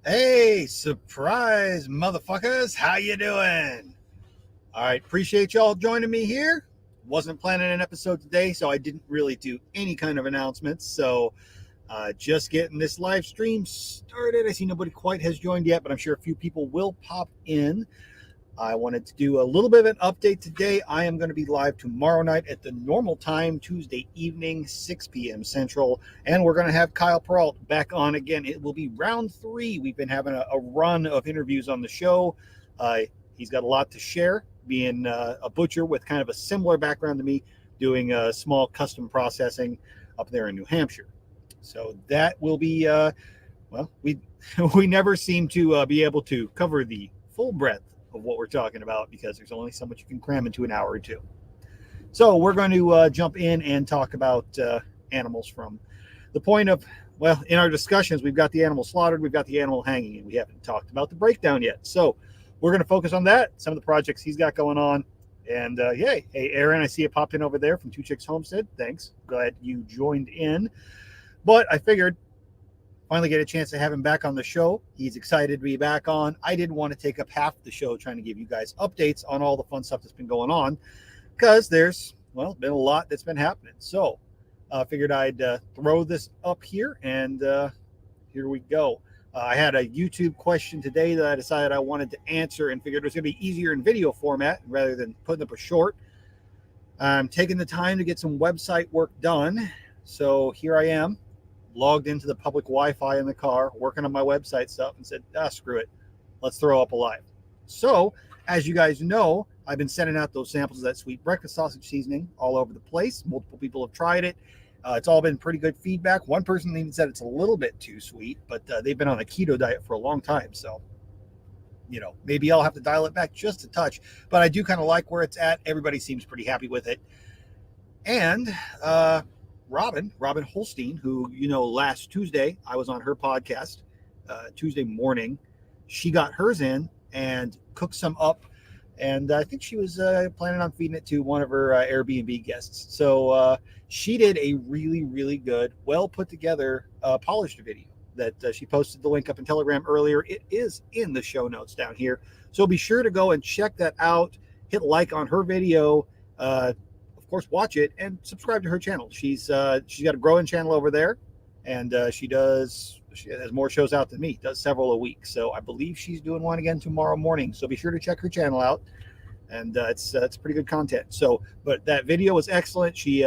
Hey, surprise, motherfuckers. How you doing? All right, appreciate y'all joining me here. Wasn't planning an episode today, so I didn't really do any kind of announcements. So just getting this live stream started. I see nobody quite has joined yet, but I'm sure a few people will pop in. I wanted to do a little bit of an update today. I am going to be live tomorrow night at the normal time, Tuesday evening, 6 p.m. Central. And we're going to have Kyle Peralt back on again. It will be round 3. We've been having a run of interviews on the show. He's got a lot to share, being a butcher with kind of a similar background to me, doing small custom processing up there in New Hampshire. So that will be, we never seem to be able to cover the full breadth of what we're talking about because there's only so much you can cram into an hour or two. So we're going to jump in and talk about animals from the point of, well, in our discussions, we've got the animal slaughtered, we've got the animal hanging, and we haven't talked about the breakdown yet. So we're going to focus on that, some of the projects he's got going on. And yay. Hey, Aaron, I see you popped in over there from Two Chicks Homestead. Thanks. Glad you joined in. But I figured finally get a chance to have him back on the show. He's excited to be back on. I didn't want to take up half the show trying to give you guys updates on all the fun stuff that's been going on because there's, well, been a lot that's been happening. So I figured I'd throw this up here, and here we go. I had a YouTube question today that I decided I wanted to answer and figured it was going to be easier in video format rather than putting up a short. I'm taking the time to get some website work done. So here I am, logged into the public Wi-Fi in the car, working on my website stuff, and said, screw it. Let's throw up a live. So, as you guys know, I've been sending out those samples of that sweet breakfast sausage seasoning all over the place. Multiple people have tried it. It's all been pretty good feedback. One person even said it's a little bit too sweet, but they've been on a keto diet for a long time. So, you know, maybe I'll have to dial it back just a touch. But I do kind of like where it's at. Everybody seems pretty happy with it. And Robin Holstein, who, you know, last Tuesday, I was on her podcast, Tuesday morning. She got hers in and cooked some up. And I think she was planning on feeding it to one of her Airbnb guests. So she did a really, really good, well put together, polished video that she posted the link up in Telegram earlier. It is in the show notes down here. So be sure to go and check that out. Hit like on her video. Of course, watch it and subscribe to her channel. She's got a growing channel over there, and she has more shows out than me. Does several a week. So I believe she's doing one again tomorrow morning. So be sure to check her channel out, and it's pretty good content. So, but that video was excellent. She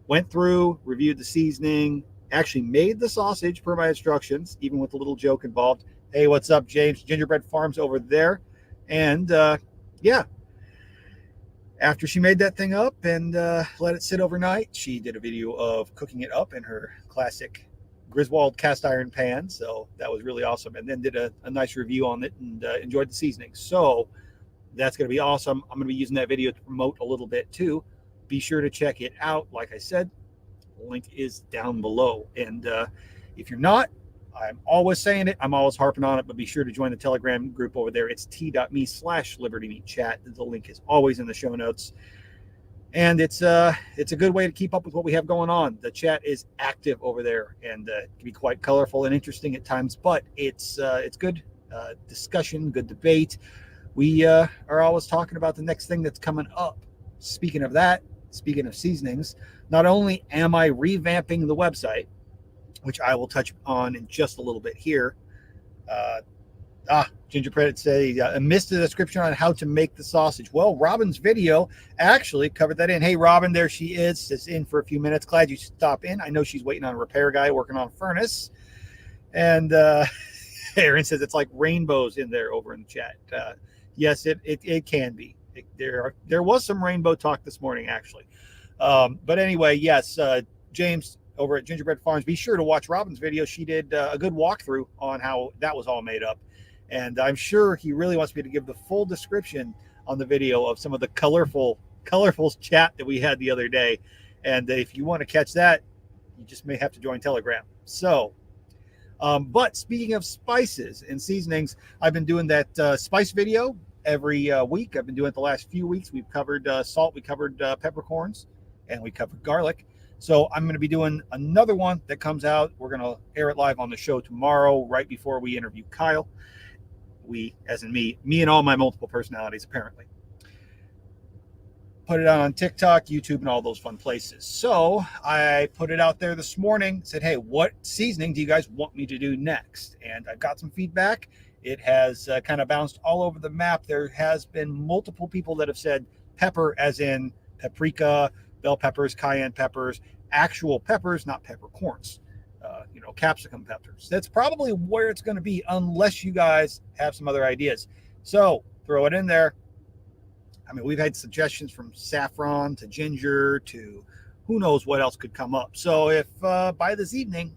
went through, reviewed the seasoning, actually made the sausage per my instructions, even with a little joke involved. Hey, what's up, James? Gingerbread Farms over there, and yeah. After she made that thing up and let it sit overnight, she did a video of cooking it up in her classic Griswold cast iron pan. So that was really awesome. And then did a nice review on it and enjoyed the seasoning. So that's going to be awesome. I'm going to be using that video to promote a little bit too. Be sure to check it out. Like I said, the link is down below. And if you're not, I'm always saying it. I'm always harping on it, but be sure to join the Telegram group over there. It's t.me/libertymeatchat. The link is always in the show notes. And it's a good way to keep up with what we have going on. The chat is active over there and it can be quite colorful and interesting at times, but it's good discussion, good debate. We are always talking about the next thing that's coming up. Speaking of that, speaking of seasonings, not only am I revamping the website, which I will touch on in just a little bit here. Gingerbread say, I missed the description on how to make the sausage. Well, Robin's video actually covered that in. Hey, Robin, there she is. Just in for a few minutes. Glad you stopped in. I know she's waiting on a repair guy working on a furnace. And Aaron says it's like rainbows in there over in the chat. Yes, it can be. There was some rainbow talk this morning, actually. But anyway, yes, James over at Gingerbread Farms, be sure to watch Robin's video. She did a good walkthrough on how that was all made up. And I'm sure he really wants me to give the full description on the video of some of the colorful chat that we had the other day. And if you want to catch that, you just may have to join Telegram. So, but speaking of spices and seasonings, I've been doing that spice video every week. I've been doing it the last few weeks. We've covered salt, we covered peppercorns, and we covered garlic. So I'm going to be doing another one that comes out. We're going to air it live on the show tomorrow, right before we interview Kyle. We, as in me and all my multiple personalities, apparently. Put it out on TikTok, YouTube, and all those fun places. So I put it out there this morning, said, hey, what seasoning do you guys want me to do next? And I've got some feedback. It has kind of bounced all over the map. There has been multiple people that have said pepper, as in paprika, bell peppers, cayenne peppers, actual peppers, not peppercorns, capsicum peppers. That's probably where it's going to be unless you guys have some other ideas. So throw it in there. I mean, we've had suggestions from saffron to ginger to who knows what else could come up. So if by this evening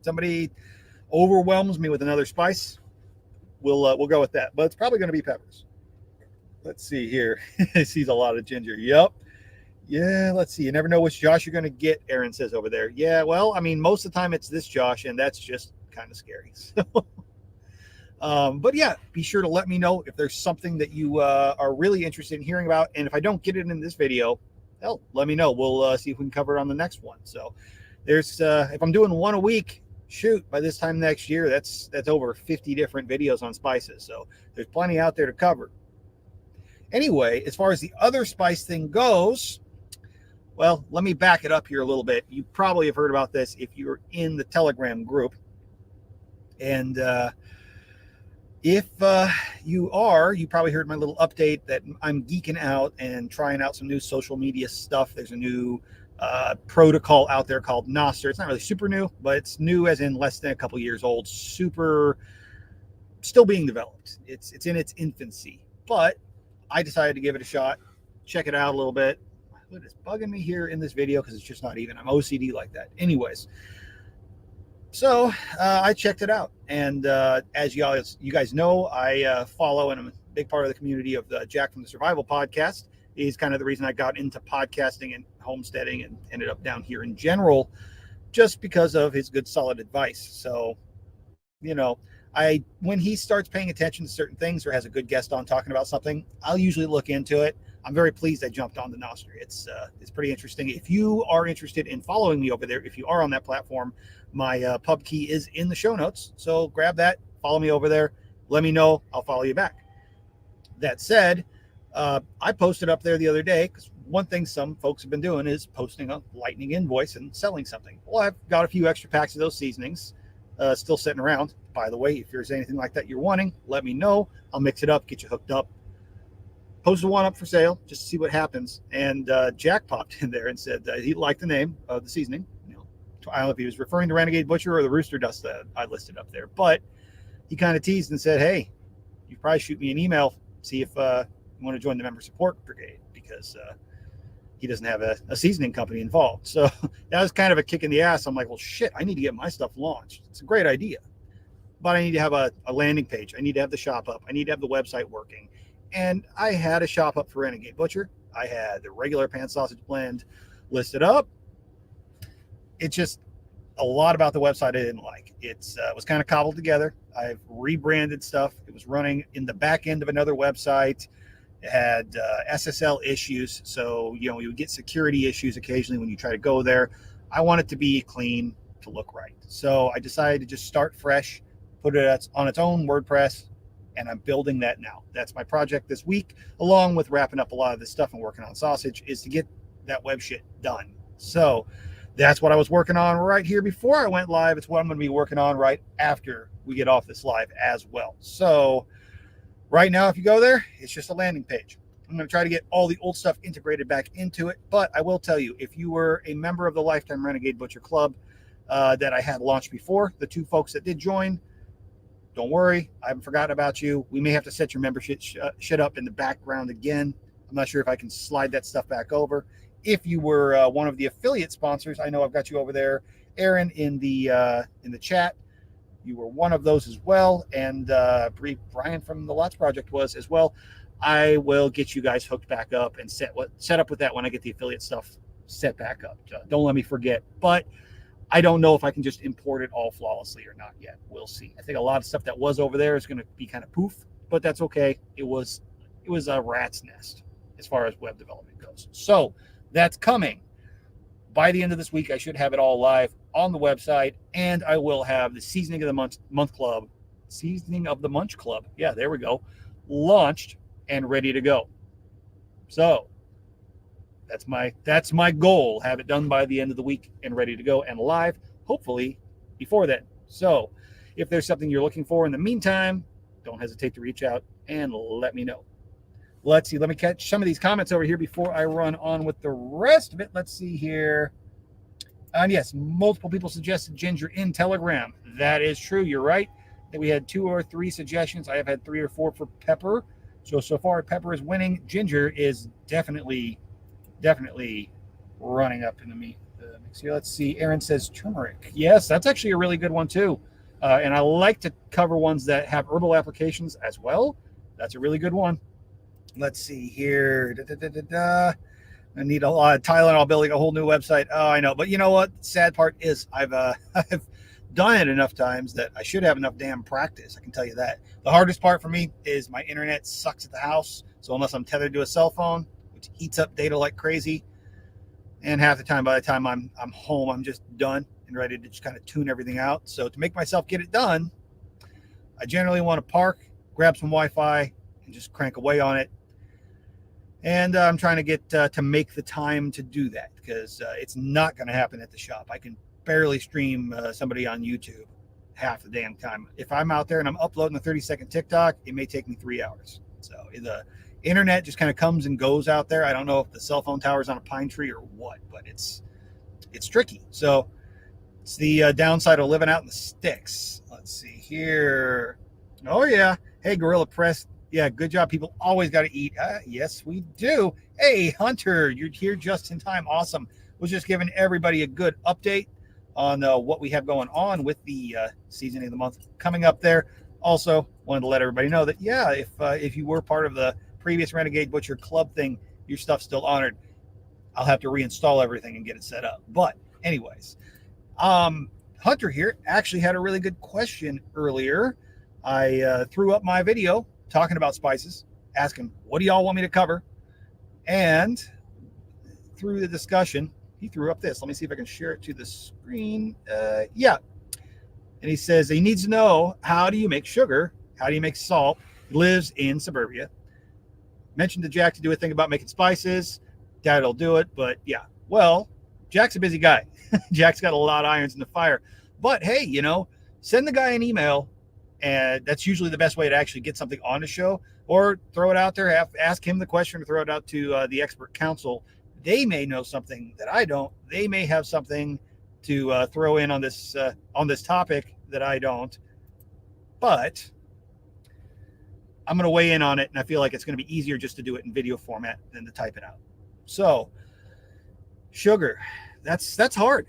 somebody overwhelms me with another spice, we'll go with that. But it's probably going to be peppers. Let's see here. He sees a lot of ginger. Yep. Yeah, let's see. You never know which Josh you're going to get, Aaron says over there. Yeah, well, I mean, most of the time it's this Josh, and that's just kind of scary. So, but yeah, be sure to let me know if there's something that you are really interested in hearing about. And if I don't get it in this video, hell, let me know. We'll see if we can cover it on the next one. So there's, if I'm doing one a week, shoot, by this time next year, that's over 50 different videos on spices. So there's plenty out there to cover. Anyway, as far as the other spice thing goes, well, let me back it up here a little bit. You probably have heard about this if you're in the Telegram group. And if you are, you probably heard my little update that I'm geeking out and trying out some new social media stuff. There's a new protocol out there called Nostr. It's not really super new, but it's new as in less than a couple years old. Super, still being developed. It's in its infancy. But I decided to give it a shot, check it out a little bit. It's bugging me here in this video because it's just not even. I'm OCD like that. Anyways, so I checked it out, and as you guys know, I follow and I'm a big part of the community of the Jack from the Survival podcast. He's kind of the reason I got into podcasting and homesteading and ended up down here in general, just because of his good solid advice. So, when he starts paying attention to certain things or has a good guest on talking about something, I'll usually look into it. I'm very pleased I jumped on the Nostr. It's pretty interesting. If you are interested in following me over there, if you are on that platform, my pub key is in the show notes. So grab that, follow me over there. Let me know. I'll follow you back. That said, I posted up there the other day because one thing some folks have been doing is posting a Lightning invoice and selling something. Well, I've got a few extra packs of those seasonings still sitting around. By the way, if there's anything like that you're wanting, let me know. I'll mix it up, get you hooked up. Posted one up for sale just to see what happens. And Jack popped in there and said he liked the name of the seasoning. I don't know if he was referring to Renegade Butcher or the Rooster Dust that I listed up there. But he kind of teased and said, hey, you probably shoot me an email, see if you want to join the member support brigade, because he doesn't have a seasoning company involved. So that was kind of a kick in the ass. I'm like, well, shit, I need to get my stuff launched. It's a great idea. But I need to have a landing page. I need to have the shop up. I need to have the website working. And I had a shop up for Renegade Butcher. I had the regular pan sausage blend listed up. It's just a lot about the website I didn't like. It was kind of cobbled together. I've rebranded stuff. It was running in the back end of another website. It had SSL issues. So, you would get security issues occasionally when you try to go there. I want it to be clean, to look right. So I decided to just start fresh, put it on its own WordPress, and I'm building that now. That's my project this week, along with wrapping up a lot of this stuff and working on sausage, is to get that web shit done. So that's what I was working on right here before I went live. It's what I'm going to be working on right after we get off this live as well. So right now, if you go there, it's just a landing page. I'm going to try to get all the old stuff integrated back into it. But I will tell you, if you were a member of the Lifetime Renegade Butcher Club that I had launched before, the two folks that did join, don't worry, I haven't forgotten about you. We may have to set your membership shit up in the background again. I'm not sure if I can slide that stuff back over. If you were one of the affiliate sponsors, I know I've got you over there, Aaron, in the chat. You were one of those as well, and Brian from the Lots Project was as well. I will get you guys hooked back up and set up with that when I get the affiliate stuff set back up. Don't let me forget. But I don't know if I can just import it all flawlessly or not yet. We'll see. I think a lot of stuff that was over there is going to be kind of poof, but that's okay. It was a rat's nest as far as web development goes. So that's coming. by the end of this week, I should have it all live on the website, and I will have the Seasoning of the Month Club, Seasoning of the Munch Club. Yeah, there we go. Launched and ready to go. So that's my goal. Have it done by the end of the week and ready to go and live, hopefully before then. So if there's something you're looking for in the meantime, don't hesitate to reach out and let me know. Let's see. Let me catch some of these comments over here before I run on with the rest of it. Let's see here. And yes, multiple people suggested ginger in Telegram. That is true. You're right. That we had 2 or 3 suggestions. I have had 3 or 4 for pepper. So far, pepper is winning. Ginger is definitely running up in the mix here. Let's see. Aaron says turmeric. Yes, that's actually a really good one too. And I like to cover ones that have herbal applications as well. That's a really good one. Let's see here. I need a lot of Tylenol building a whole new website. Oh, I know. But you know what? The sad part is I've done it enough times that I should have enough damn practice. I can tell you that. The hardest part for me is my internet sucks at the house. So unless I'm tethered to a cell phone, which eats up data like crazy, and half the time, by the time I'm home, I'm just done and ready to just kind of tune everything out. So to make myself get it done, I generally want to park, grab some Wi-Fi, and just crank away on it. And I'm trying to get to make the time to do that because it's not going to happen at the shop. I can barely stream somebody on YouTube half the damn time. If I'm out there and I'm uploading a 30-second TikTok, it may take me 3 hours. So the internet just kind of comes and goes out there. I don't know if the cell phone tower is on a pine tree or what, but it's tricky. So it's the downside of living out in the sticks. Let's see here. Oh, yeah. Hey, Gorilla Press. Yeah, good job. People always got to eat. Yes, we do. Hey, Hunter, you're here just in time. Awesome. Was just giving everybody a good update on what we have going on with the seasoning of the month coming up there. Also, wanted to let everybody know that, yeah, if you were part of the previous Renegade Butcher Club thing, your stuff's still honored. I'll have to reinstall everything and get it set up. But anyways, Hunter here actually had a really good question earlier. I threw up my video talking about spices, asking, what do y'all want me to cover? And through the discussion, he threw up this. Let me see if I can share it to the screen. Yeah. And he says he needs to know, how do you make sugar? How do you make salt? He lives in suburbia. Mentioned to Jack to do a thing about making spices. Dad will do it. But yeah, well, Jack's a busy guy. Jack's got a lot of irons in the fire. But hey, send the guy an email. And that's usually the best way to actually get something on the show, or throw it out there, ask him the question, or throw it out to the expert council. They may know something that I don't. They may have something to throw in on this topic that I don't. But I'm going to weigh in on it, and I feel like it's going to be easier just to do it in video format than to type it out. So, sugar, that's hard.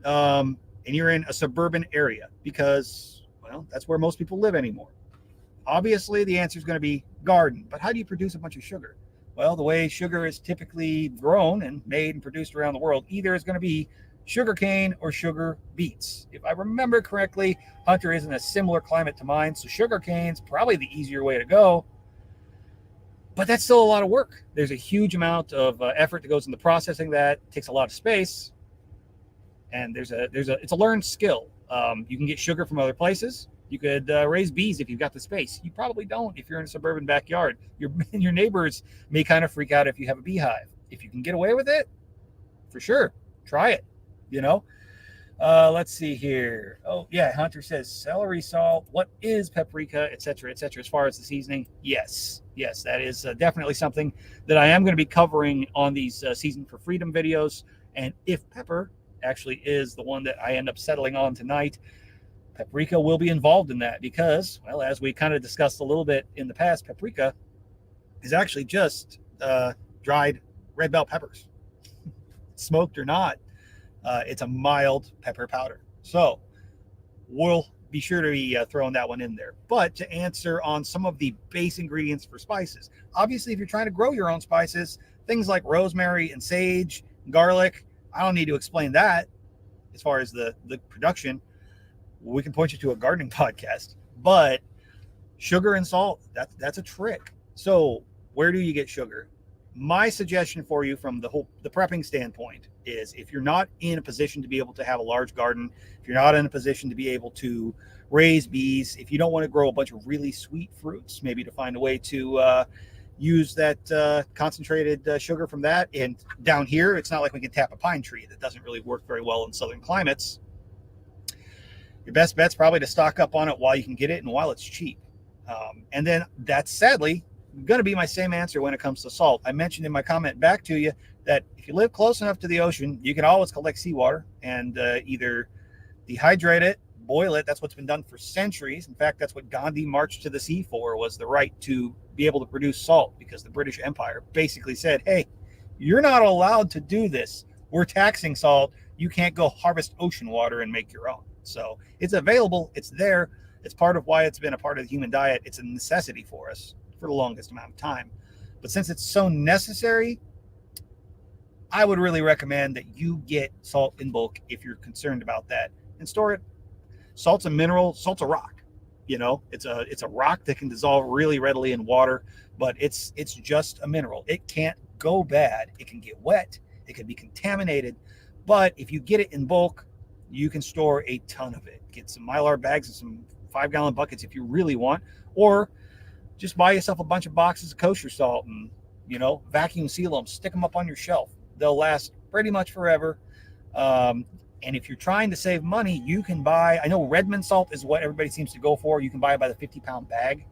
And you're in a suburban area because, well, that's where most people live anymore. Obviously, the answer is going to be garden. But how do you produce a bunch of sugar? Well, the way sugar is typically grown and made and produced around the world, either is going to be sugar cane or sugar beets. If I remember correctly, Hunter is in a similar climate to mine, so sugar cane's probably the easier way to go. But that's still a lot of work. There's a huge amount of effort that goes into processing that. It takes a lot of space. And it's a learned skill. You can get sugar from other places. You could raise bees if you've got the space. You probably don't if you're in a suburban backyard. Your neighbors may kind of freak out if you have a beehive. If you can get away with it, for sure, try it. Let's see here. Oh yeah, Hunter says celery salt. What is paprika, etc., etc. As far as the seasoning, yes, that is definitely something that I am going to be covering on these Season for Freedom videos. And if pepper actually is the one that I end up settling on tonight, paprika will be involved in that because, well, as we kind of discussed a little bit in the past, paprika is actually just dried red bell peppers, smoked or not. It's a mild pepper powder. So we'll be sure to be throwing that one in there. But to answer on some of the base ingredients for spices, obviously, if you're trying to grow your own spices, things like rosemary and sage, garlic, I don't need to explain that as far as the production. We can point you to a gardening podcast. But sugar and salt, that's a trick. So where do you get sugar? my suggestion for you from the prepping standpoint is, if you're not in a position to be able to have a large garden, if you're not in a position to be able to raise bees, if you don't want to grow a bunch of really sweet fruits, maybe to find a way to use that concentrated sugar from that. And down here, it's not like we can tap a pine tree. That doesn't really work very well in southern climates. Your best bet's probably to stock up on it while you can get it and while it's cheap. And then that's sadly going to be my same answer when it comes to salt. I mentioned in my comment back to you that if you live close enough to the ocean, you can always collect seawater and either dehydrate it, boil it. That's what's been done for centuries. In fact, that's what Gandhi marched to the sea for, was the right to be able to produce salt, because the British Empire basically said, hey, you're not allowed to do this. We're taxing salt. You can't go harvest ocean water and make your own. So it's available. It's there. It's part of why it's been a part of the human diet. It's a necessity for us for the longest amount of time. But since it's so necessary, I would really recommend that you get salt in bulk if you're concerned about that, and store it. Salt's a mineral. Salt's a rock. You know, it's a rock that can dissolve really readily in water, but it's just a mineral. It can't go bad. It can get wet. It can be contaminated. But if you get it in bulk, you can store a ton of it. Get some Mylar bags and some 5-gallon buckets if you really want, or just buy yourself a bunch of boxes of kosher salt and, you know, vacuum seal them, stick them up on your shelf. They'll last pretty much forever. And if you're trying to save money, you can buy, I know Redmond salt is what everybody seems to go for. You can buy it by the 50-pound bag.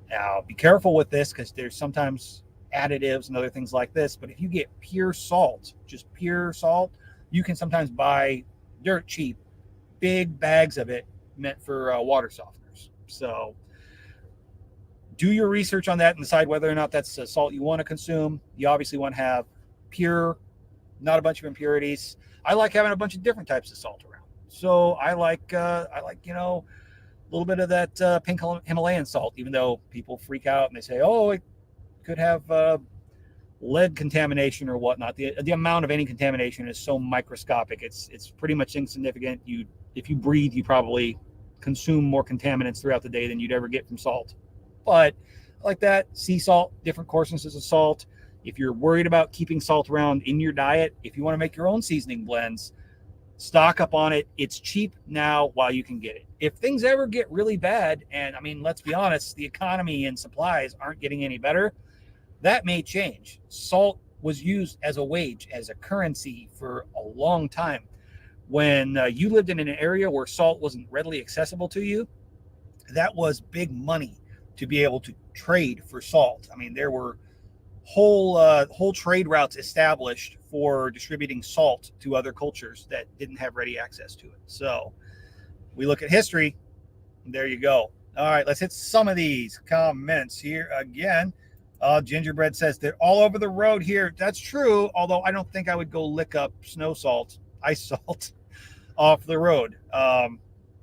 Now, be careful with this, because there's sometimes additives and other things like this. But if you get pure salt, just pure salt, you can sometimes buy dirt cheap, big bags of it meant for water softeners. So do your research on that and decide whether or not that's a salt you want to consume. You obviously want to have pure, not a bunch of impurities. I like having a bunch of different types of salt around. So I like you know, a little bit of that pink Himalayan salt, even though people freak out and they say, oh, it could have lead contamination or whatnot. The amount of any contamination is so microscopic. It's pretty much insignificant. If you breathe, you probably consume more contaminants throughout the day than you'd ever get from salt. But like that, sea salt, different coarsenesses of salt. If you're worried about keeping salt around in your diet, if you want to make your own seasoning blends, stock up on it. It's cheap now while you can get it. If things ever get really bad, and I mean, let's be honest, the economy and supplies aren't getting any better, that may change. Salt was used as a wage, as a currency for a long time. When you lived in an area where salt wasn't readily accessible to you, that was big money to be able to trade for salt. I mean, there were whole trade routes established for distributing salt to other cultures that didn't have ready access to it. So we look at history, and there you go. All right, let's hit some of these comments here again. Gingerbread says they're all over the road here. That's true, although I don't think I would go lick up snow salt, ice salt off the road.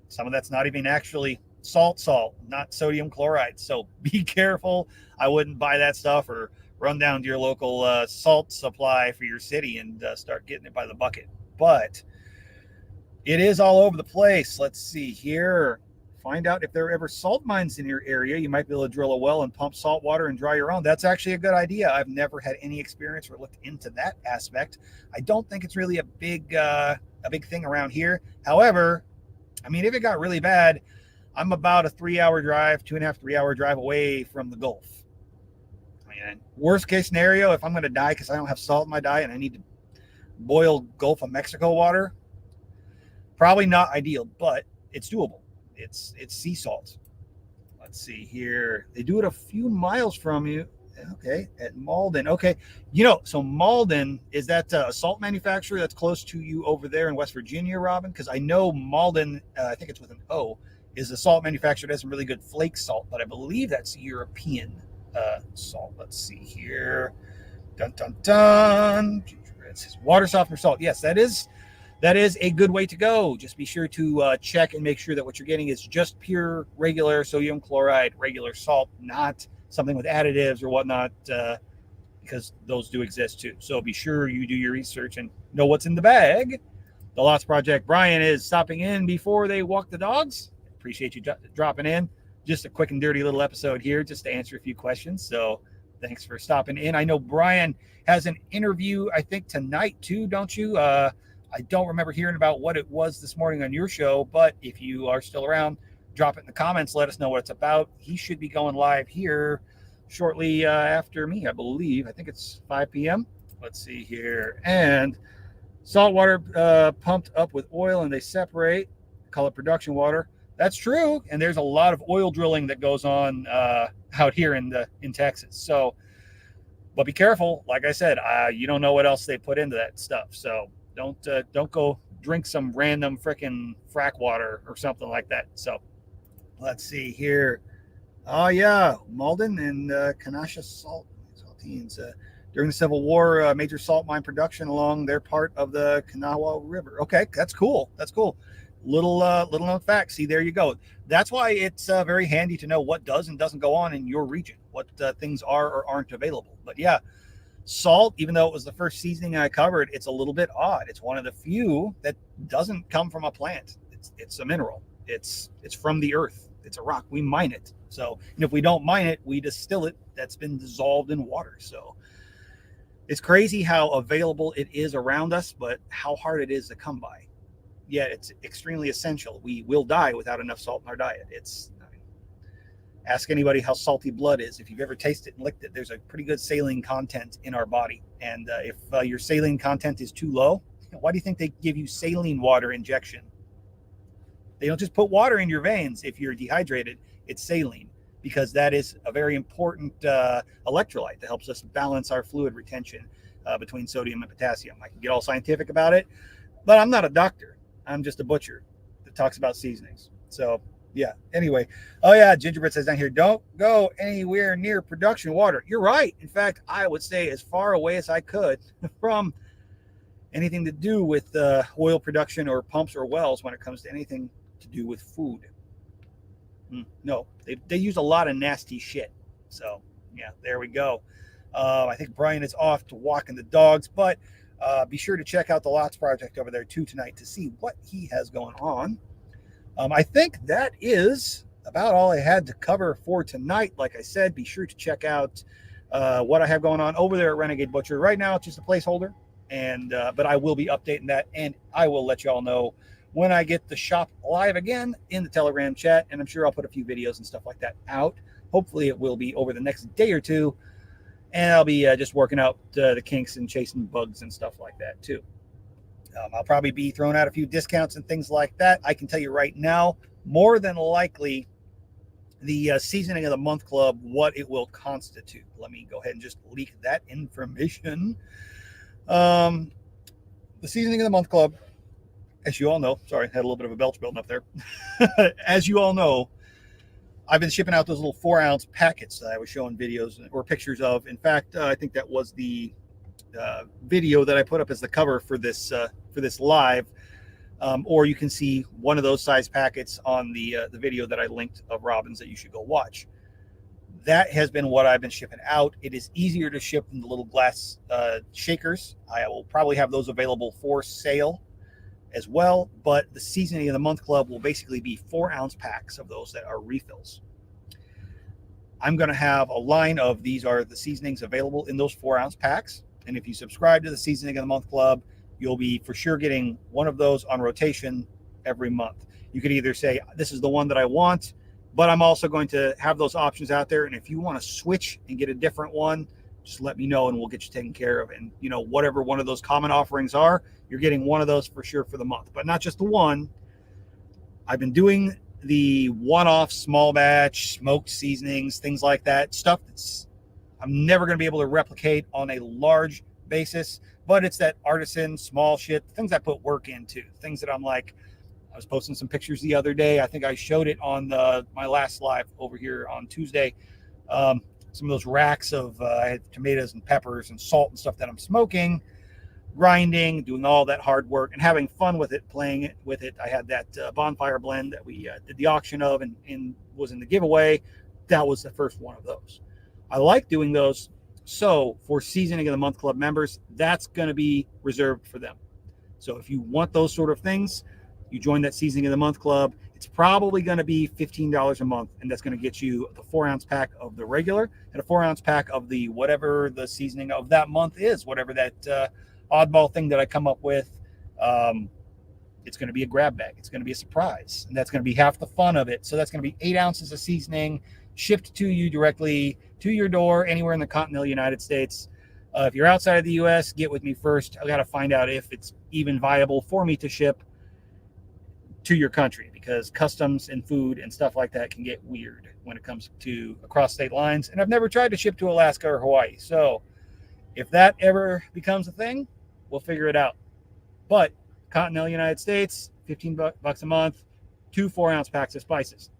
Some of that's not even actually salt, not sodium chloride. So be careful. I wouldn't buy that stuff, or run down to your local salt supply for your city and start getting it by the bucket. But it is all over the place. Let's see here. Find out if there are ever salt mines in your area. You might be able to drill a well and pump salt water and dry your own. That's actually a good idea. I've never had any experience or looked into that aspect. I don't think it's really a big thing around here. However, I mean, if it got really bad, I'm about a 3-hour drive, 3-hour drive away from the Gulf. I mean, worst case scenario, if I'm going to die because I don't have salt in my diet and I need to boil Gulf of Mexico water, probably not ideal, but it's doable. It's sea salt. Let's see here. They do it a few miles from you. Okay, at Malden. Okay, you know, so Malden, is that a salt manufacturer that's close to you over there in West Virginia, Robin? Because I know Malden, I think it's with an O, is a salt manufacturer that has some really good flake salt, but I believe that's European salt. Let's see here. Dun dun dun. It says water softener salt. Yes, that is a good way to go. Just be sure to check and make sure that what you're getting is just pure, regular sodium chloride, regular salt, not something with additives or whatnot, because those do exist too. So be sure you do your research and know what's in the bag. The Lost Project, Brian is stopping in before they walk the dogs. Appreciate you dropping in. Just a quick and dirty little episode here just to answer a few questions. So Thanks for stopping in. I know Brian has an interview, I think, tonight too, don't you? I don't remember hearing about what it was this morning on your show, but if you are still around, drop it in the comments. Let us know what it's about. He should be going live here shortly after me, I believe. I think it's 5 p.m. Let's see here. And salt water pumped up with oil and they separate, call it production water. That's true. And there's a lot of oil drilling that goes on out here in Texas. So, but be careful. Like I said, you don't know what else they put into that stuff. So don't go drink some random freaking frack water or something like that. So let's see here. Oh yeah, Malden and Kanasha saltines. During the Civil War, major salt mine production along their part of the Kanawha River. Okay, that's cool. That's cool. Little known fact. See, there you go. That's why it's very handy to know what does and doesn't go on in your region, what things are or aren't available. But yeah, salt, even though it was the first seasoning I covered, it's a little bit odd. It's one of the few that doesn't come from a plant. It's a mineral. It's from the earth. It's a rock. We mine it. So, and if we don't mine it, we distill it. That's been dissolved in water. So it's crazy how available it is around us, but how hard it is to come by. Yet it's extremely essential. We will die without enough salt in our diet. Ask anybody how salty blood is. If you've ever tasted and licked it, there's a pretty good saline content in our body. And if your saline content is too low, why do you think they give you saline water injection? They don't just put water in your veins. If you're dehydrated, it's saline, because that is a very important electrolyte that helps us balance our fluid retention between sodium and potassium. I can get all scientific about it, but I'm not a doctor. I'm just a butcher that talks about seasonings. So yeah, anyway. Oh yeah, Gingerbread says down here, don't go anywhere near production water. You're right. In fact, I would stay as far away as I could from anything to do with oil production or pumps or wells when it comes to anything to do with food. No, they use a lot of nasty shit. So yeah, there we go. I think Brian is off to walking the dogs, but be sure to check out the Lots Project over there too tonight to see what he has going on. I think that is about all I had to cover for tonight. Like I said, be sure to check out what I have going on over there at Renegade Butcher. Right now, it's just a placeholder, and but I will be updating that, and I will let you all know when I get the shop live again in the Telegram chat, and I'm sure I'll put a few videos and stuff like that out. Hopefully it will be over the next day or two, and I'll be just working out the kinks and chasing bugs and stuff like that too. I'll probably be throwing out a few discounts and things like that. I can tell you right now, more than likely, the Seasoning of the Month Club, what it will constitute. Let me go ahead and just leak that information. The Seasoning of the Month Club, as you all know, sorry, I had a little bit of a belch building up there. As you all know, I've been shipping out those little 4-ounce packets that I was showing videos or pictures of. In fact, I think that was the video that I put up as the cover for this live. Or you can see one of those size packets on the video that I linked of Robin's that you should go watch. That has been what I've been shipping out. It is easier to ship than the little glass shakers. I will probably have those available for sale as well, but the Seasoning of the Month Club will basically be 4-ounce packs of those that are refills. I'm going to have a line of these are the seasonings available in those 4-ounce packs, and if you subscribe to the Seasoning of the Month Club, you'll be for sure getting one of those on rotation every month. You could either say, this is the one that I want, but I'm also going to have those options out there, and if you want to switch and get a different one, just let me know and we'll get you taken care of. And you know, whatever one of those common offerings are, you're getting one of those for sure for the month, but not just the one. I've been doing the one-off small batch smoked seasonings, things like that, stuff that's I'm never going to be able to replicate on a large basis, but it's that artisan small shit, things I put work into, things that I'm like, I was posting some pictures the other day. I think I showed it on my last live over here on Tuesday. Some of those racks of I had tomatoes and peppers and salt and stuff that I'm smoking, grinding, doing all that hard work and having fun with it, playing it with it. I had that bonfire blend that we did the auction of and was in the giveaway. That was the first one of those. I like doing those. So for Seasoning of the Month Club members, that's going to be reserved for them. So if you want those sort of things, you join that Seasoning of the Month Club. It's probably going to be $15 a month, and that's going to get you the 4-ounce pack of the regular and a 4-ounce pack of the whatever the seasoning of that month is, whatever that oddball thing that I come up with. It's going to be a grab bag. It's going to be a surprise, and that's going to be half the fun of it. So that's going to be 8 ounces of seasoning shipped to you directly to your door anywhere in the continental United States. If you're outside of the U.S., get with me first. I got to find out if it's even viable for me to ship to your country, because customs and food and stuff like that can get weird when it comes to across state lines. And I've never tried to ship to Alaska or Hawaii. So if that ever becomes a thing, we'll figure it out. But continental United States, $15 a month, 2 4-ounce packs of spices.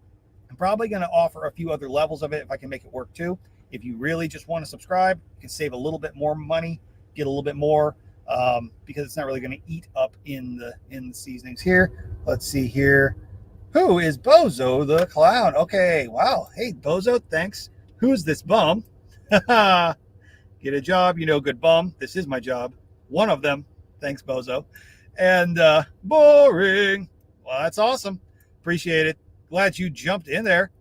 I'm probably going to offer a few other levels of it if I can make it work too. If you really just want to subscribe, you can save a little bit more money, get a little bit more, because it's not really going to eat up in the seasonings here. Let's see here. Who is Bozo the Clown? Okay, wow. Hey, Bozo, thanks. Who's this bum? Get a job, you know, good bum. This is my job. One of them. Thanks, Bozo. And boring. Well, that's awesome. Appreciate it. Glad you jumped in there.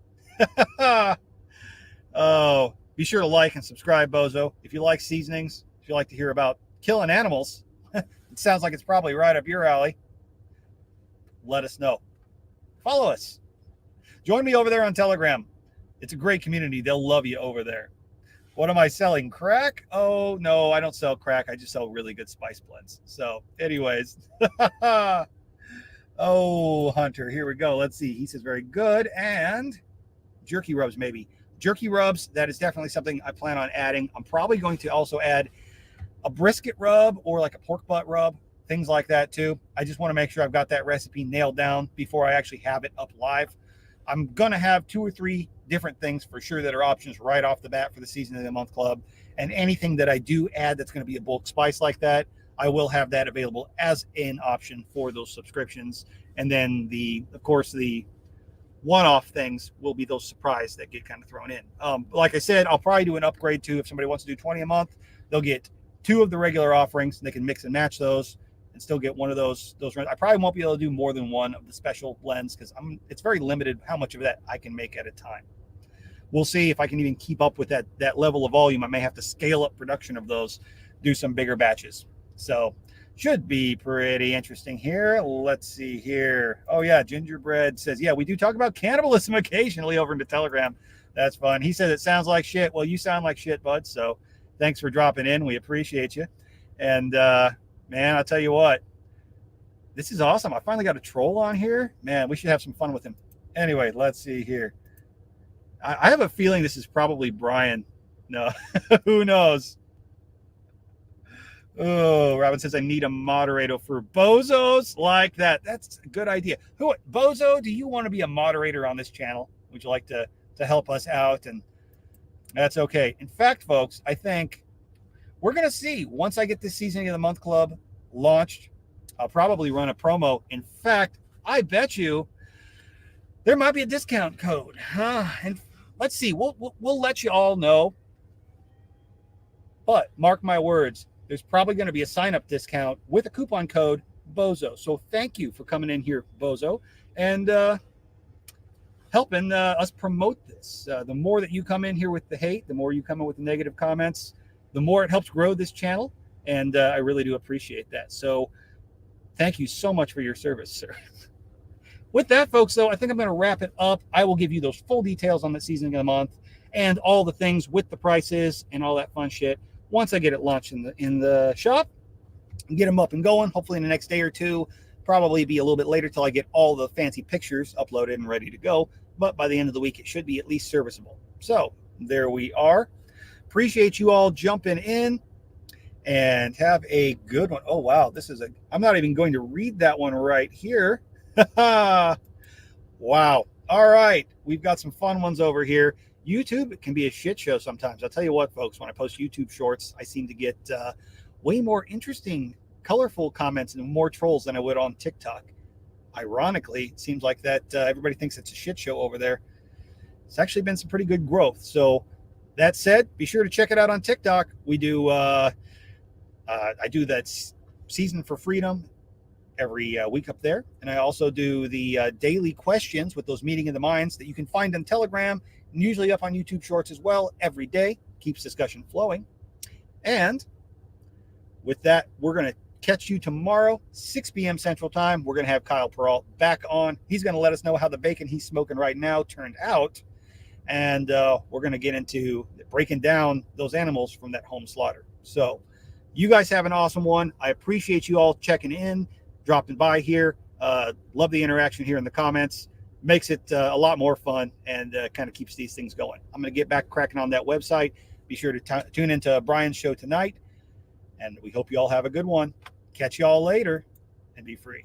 Oh, be sure to like and subscribe, Bozo. If you like seasonings, if you like to hear about killing animals, it sounds like it's probably right up your alley. Let us know. Follow us. Join me over there on Telegram. It's a great community. They'll love you over there. What am I selling? Crack? Oh, no, I don't sell crack. I just sell really good spice blends. So, anyways. Oh, Hunter, here we go. Let's see. He says very good. And jerky rubs, maybe. Jerky rubs, that is definitely something I plan on adding. I'm probably going to also add a brisket rub or like a pork butt rub, things like that too. I just want to make sure I've got that recipe nailed down before I actually have it up live. I'm going to have 2 or 3 different things for sure that are options right off the bat for the Season of the Month Club. And anything that I do add that's going to be a bulk spice like that, I will have that available as an option for those subscriptions. And then of course, the one-off things will be those surprises that get kind of thrown in. Like I said, I'll probably do an upgrade too. If somebody wants to do 20 a month, they'll get 2 of the regular offerings, and they can mix and match those and still get one of those. I probably won't be able to do more than one of the special blends because it's very limited how much of that I can make at a time. We'll see if I can even keep up with that level of volume. I may have to scale up production of those, do some bigger batches. So should be pretty interesting here. Let's see here. Oh yeah, Gingerbread says, yeah, we do talk about cannibalism occasionally over into Telegram. That's fun. He says it sounds like shit. Well, you sound like shit, bud. So thanks for dropping in. We appreciate you. And man, I'll tell you what, this is awesome. I finally got a troll on here. Man, we should have some fun with him. Anyway, let's see here. I have a feeling this is probably Brian. No, who knows? Oh, Robin says, I need a moderator for bozos like that. That's a good idea. Bozo, do you want to be a moderator on this channel? Would you like to help us out? And that's okay. In fact, folks, I think we're going to see once I get this Season of the Month Club launched, I'll probably run a promo. In fact, I bet you there might be a discount code. And let's see. We'll let you all know. But mark my words, there's probably going to be a sign-up discount with a coupon code BOZO. So thank you for coming in here, Bozo, and helping us promote this. The more that you come in here with the hate, the more you come in with the negative comments, the more it helps grow this channel. And I really do appreciate that. So thank you so much for your service, sir. With that, folks, though, I think I'm going to wrap it up. I will give you those full details on the Season of the Month and all the things with the prices and all that fun shit once I get it launched in the shop and get them up and going, hopefully in the next day or two. Probably be a little bit later till I get all the fancy pictures uploaded and ready to go. But by the end of the week, it should be at least serviceable. So there we are. Appreciate you all jumping in and have a good one. Oh, wow. I'm not even going to read that one right here. Wow. All right. We've got some fun ones over here. YouTube can be a shit show sometimes. I'll tell you what, folks, when I post YouTube shorts, I seem to get way more interesting, colorful comments and more trolls than I would on TikTok. Ironically, it seems like that everybody thinks it's a shit show over there. It's actually been some pretty good growth. So that said, be sure to check it out on TikTok. We do, I do that Season for Freedom every week up there. And I also do the daily questions with those Meeting of the Minds that you can find on Telegram and usually up on YouTube Shorts as well every day. Keeps discussion flowing. And with that, we're going to catch you tomorrow, 6 p.m. Central Time. We're going to have Kyle Peralt back on. He's going to let us know how the bacon he's smoking right now turned out. And we're going to get into breaking down those animals from that home slaughter. So you guys have an awesome one. I appreciate you all checking in, dropping by here. Love the interaction here in the comments. Makes it a lot more fun and kind of keeps these things going. I'm going to get back cracking on that website. Be sure to tune into Brian's show tonight. And we hope you all have a good one. Catch you all later and be free.